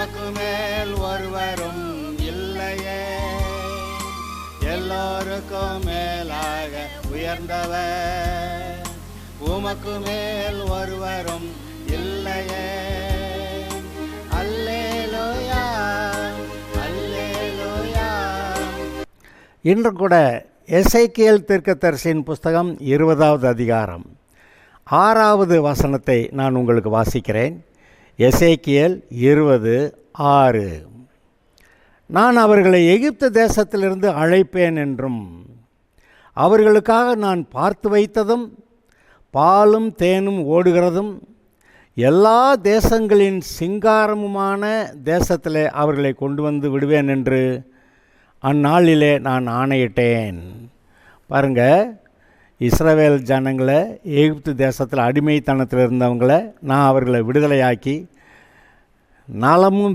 உமக்கு மேல் ஒருவரும் இல்லையே, எல்லோருக்கும் மேலாக உயர்ந்தவர், உமக்கு மேல் ஒருவரும் இல்லையே. அல்லேலூயா, அல்லேலூயா. இன்று கூட எசேக்கியேல் தீர்க்கதரிசியின் புஸ்தகம் 20வது அதிகாரம் 6வது வசனத்தை நான் உங்களுக்கு வாசிக்கிறேன். எசேக்கியேல் 20:6. நான் அவர்களை எகிப்து தேசத்திலிருந்து அழைப்பேன் என்றும், அவர்களுக்காக நான் பார்த்து வைத்ததும் பாலும் தேனும் ஓடுகிறதும் எல்லா தேசங்களின் சிங்காரமுமான தேசத்திலே அவர்களை கொண்டு வந்து விடுவேன் என்று அந்நாளிலே நான் ஆணையிட்டேன். பாருங்கள், இஸ்ரவேல் ஜனங்களை எகிப்து தேசத்தில் அடிமைத்தனத்தில் இருந்தவங்களை நான் அவர்களை விடுதலையாக்கி நலமும்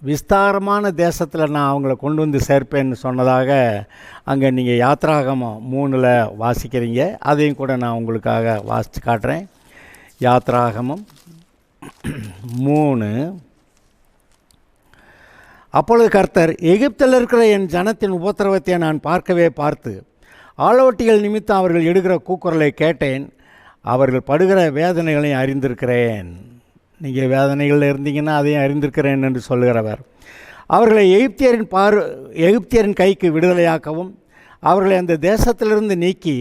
விஸ்தாரமான தேசத்தில் நான் அவங்கள கொண்டு வந்து சேர்ப்பேன்னு சொன்னதாக அங்கே நீங்கள் யாத்ராகமம் 3 வாசிக்கிறீங்க. அதையும் கூட நான் உங்களுக்காக வாசித்து காட்டுறேன். யாத்ராகமம் 3. அப்பொழுது கர்த்தர், எகிப்தில் இருக்கிற என் ஜனத்தின் உபத்திரவத்தை நான் பார்த்து ஆளவட்டிகள் நிமித்தம் அவர்கள் எடுக்கிற கூக்குரலை கேட்டேன், அவர்கள் படுகிற வேதனைகளை அறிந்திருக்கிறேன். நீங்கள் வேதனைகளில் இருந்தீங்கன்னா அதையும் அறிந்திருக்கிறேன் என்று சொல்லுகிறவர். அவர்களை எகிப்தியரின் கைக்கு விடுதலையாக்கவும் அவர்களை அந்த தேசத்திலிருந்து நீக்கி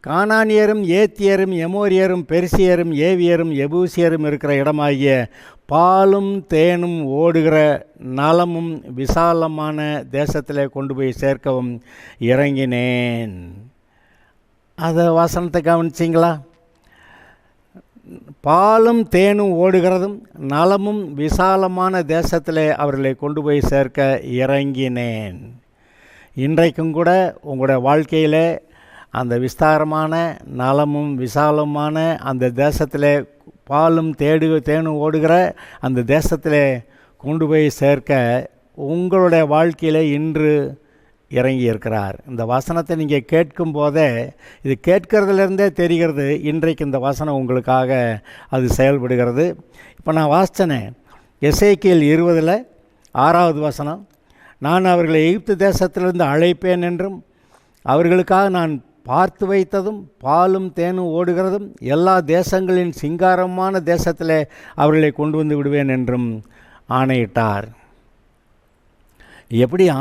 கானானியரும் ஏத்தியரும் எமோரியரும் பெர்சியரும் ஏவியரும் எபூசியரும் இருக்கிற இடமாகிய பாலும் தேனும் ஓடுகிற நலமும் விசாலமான தேசத்திலே கொண்டு போய் சேர்க்கவும் இறங்கினேன். அதை வசனத்தை கவனிச்சிங்களா? பாலும் தேனும் ஓடுகிறதும் நலமும் விசாலமான தேசத்திலே அவர்களை கொண்டு போய் சேர்க்க இறங்கினேன். இன்றைக்கும் கூட உங்களுடைய வாழ்க்கையில் அந்த விஸ்தாரமான நலமும் விசாலமான அந்த தேசத்திலே பாலும் தேனும் ஓடுகிற அந்த தேசத்தில் கொண்டு போய் சேர்க்க உங்களுடைய வாழ்க்கையில் இன்று இறங்கி இருக்கிறார். இந்த வசனத்தை நீங்கள் கேட்கும் போதே, இது கேட்கறதுலேருந்தே தெரிகிறது இன்றைக்கு இந்த வசனம் உங்களுக்காக அது செயல்படுகிறது. இப்போ நான் வாசித்தேனே, எசேக்கியேல் 20:6வது வசனம், நான் அவர்களை எகிப்து தேசத்திலிருந்து அழைப்பேன் என்றும் அவர்களுக்காக நான் பார்த்து வைத்ததும் பாலும் தேனும் ஓடுகிறதும் எல்லா தேசங்களின் சிங்காரமான தேசத்தில் அவர்களை கொண்டு வந்து விடுவேன் என்றும் ஆணையிட்டார். எப்படியா?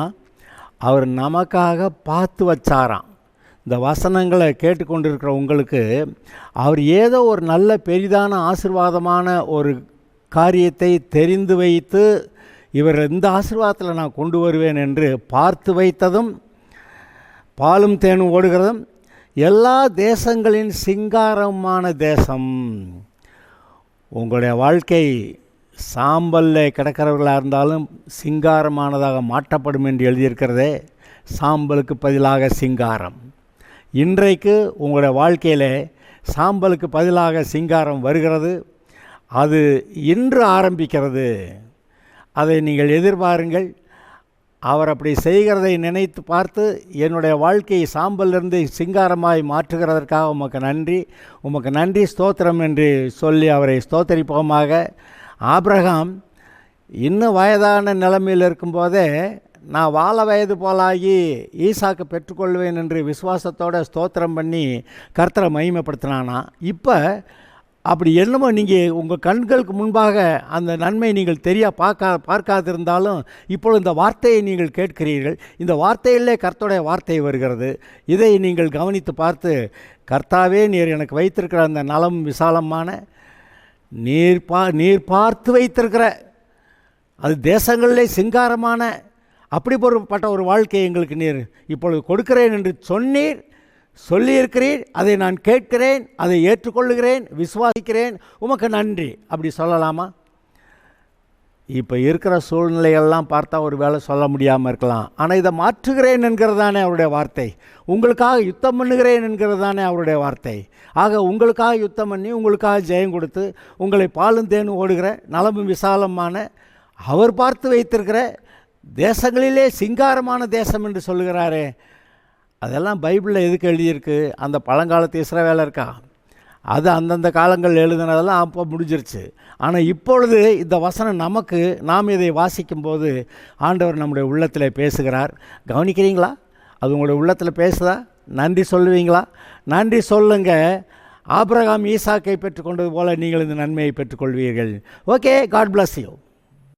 அவர் நமக்காக பார்த்து வச்சாராம். இந்த வசனங்களை கேட்டுக்கொண்டிருக்கிற உங்களுக்கு அவர் ஏதோ ஒரு நல்ல பெரிதான ஆசீர்வாதமான ஒரு காரியத்தை தெரிந்து வைத்து இவர் இந்த ஆசீர்வாதத்தில் நான் கொண்டு வருவேன் என்று பார்த்து வைத்ததும் பாலும் தேனும் ஓடுகிறதும் எல்லா தேசங்களின் சிங்காரமான தேசம். உங்களுடைய வாழ்க்கை சாம்பலில் கிடக்கிறவர்களாக இருந்தாலும் சிங்காரமானதாக மாற்றப்படும் என்று எழுதியிருக்கிறதே, சாம்பலுக்கு பதிலாக சிங்காரம். இன்றைக்கு உங்களுடைய வாழ்க்கையில் சாம்பலுக்கு பதிலாக சிங்காரம் வருகிறது. அது இன்று ஆரம்பிக்கிறது. அதை நீங்கள் எதிர்பாருங்கள். அவர் அப்படி செய்கிறதை நினைத்து பார்த்து என்னுடைய வாழ்க்கையை சாம்பலிருந்து சிங்காரமாய் மாற்றுகிறதற்காக உமக்கு நன்றி ஸ்தோத்திரம் என்று சொல்லி அவரை ஸ்தோத்தரிப்போமாக. ஆபிரகாம் இன்னும் வயதான நிலைமையில் இருக்கும்போதே நான் வாழ வயது போலாகி ஈசாக்கு பெற்றுக்கொள்வேன் என்று விசுவாசத்தோடு ஸ்தோத்திரம் பண்ணி கர்த்தரை மகிமைப்படுத்தினானா. இப்போ அப்படி என்னமோ நீங்கள் உங்கள் கண்களுக்கு முன்பாக அந்த நன்மை நீங்கள் பார்க்காதிருந்தாலும் இப்பொழுது இந்த வார்த்தையை நீங்கள் கேட்கிறீர்கள். இந்த வார்த்தையிலே கர்த்தருடைய வார்த்தை வருகிறது. இதை நீங்கள் கவனித்து பார்த்து, கர்த்தாவே நீர் எனக்கு வைத்திருக்கிற அந்த நலம் விசாலமான நீர் பார்த்து வைத்திருக்கிற அது தேசங்களிலே சிங்காரமான அப்படிப்பட்ட ஒரு வாழ்க்கையை எங்களுக்கு நீர் இப்பொழுது கொடுக்கிறேன் என்று சொல்லியிருக்கிறீர். அதை நான் கேட்கிறேன், அதை ஏற்றுக்கொள்ளுகிறேன், விசுவாசிக்கிறேன், உமக்கு நன்றி. அப்படி சொல்லலாமா? இப்போ இருக்கிற சூழ்நிலைகள்லாம் பார்த்தா ஒரு வேளை சொல்ல முடியாமல் இருக்கலாம். ஆனால் இதை மாற்றுகிறேன் என்கிறது தானே அவருடைய வார்த்தை. உங்களுக்காக யுத்தம் பண்ணுகிறேன் என்கிறது தானே அவருடைய வார்த்தை. ஆக உங்களுக்காக யுத்தம் பண்ணி உங்களுக்காக ஜெயம் கொடுத்து உங்களை பாலும் தேனும் ஓடுகிற நலமும் விசாலமான அவர் பார்த்து வைத்திருக்கிற தேசங்களிலே சிங்காரமான தேசம் என்று சொல்லுகிறாரே, அதெல்லாம் பைபிளில் எதுக்கு எழுதியிருக்கு? அந்த பழங்காலத்து இஸ்ரவேலருக்கா? அது அந்தந்த காலங்கள் எழுதுனதெல்லாம் அப்போ முடிஞ்சிருச்சு. ஆனால் இப்பொழுது இந்த வசனம் நமக்கு, நாம் இதை வாசிக்கும்போது ஆண்டவர் நம்முடைய உள்ளத்தில் பேசுகிறார். கவனிக்கிறீங்களா? அது உங்களுடைய உள்ளத்தில் பேசுதா? நன்றி சொல்லுவீங்களா? நன்றி சொல்லுங்க. ஆபிரகாம் ஈசாக்கை பெற்றுக்கொண்டது போல நீங்கள் இந்த நன்மையை பெற்றுக்கொள்வீர்கள். Okay, god bless you.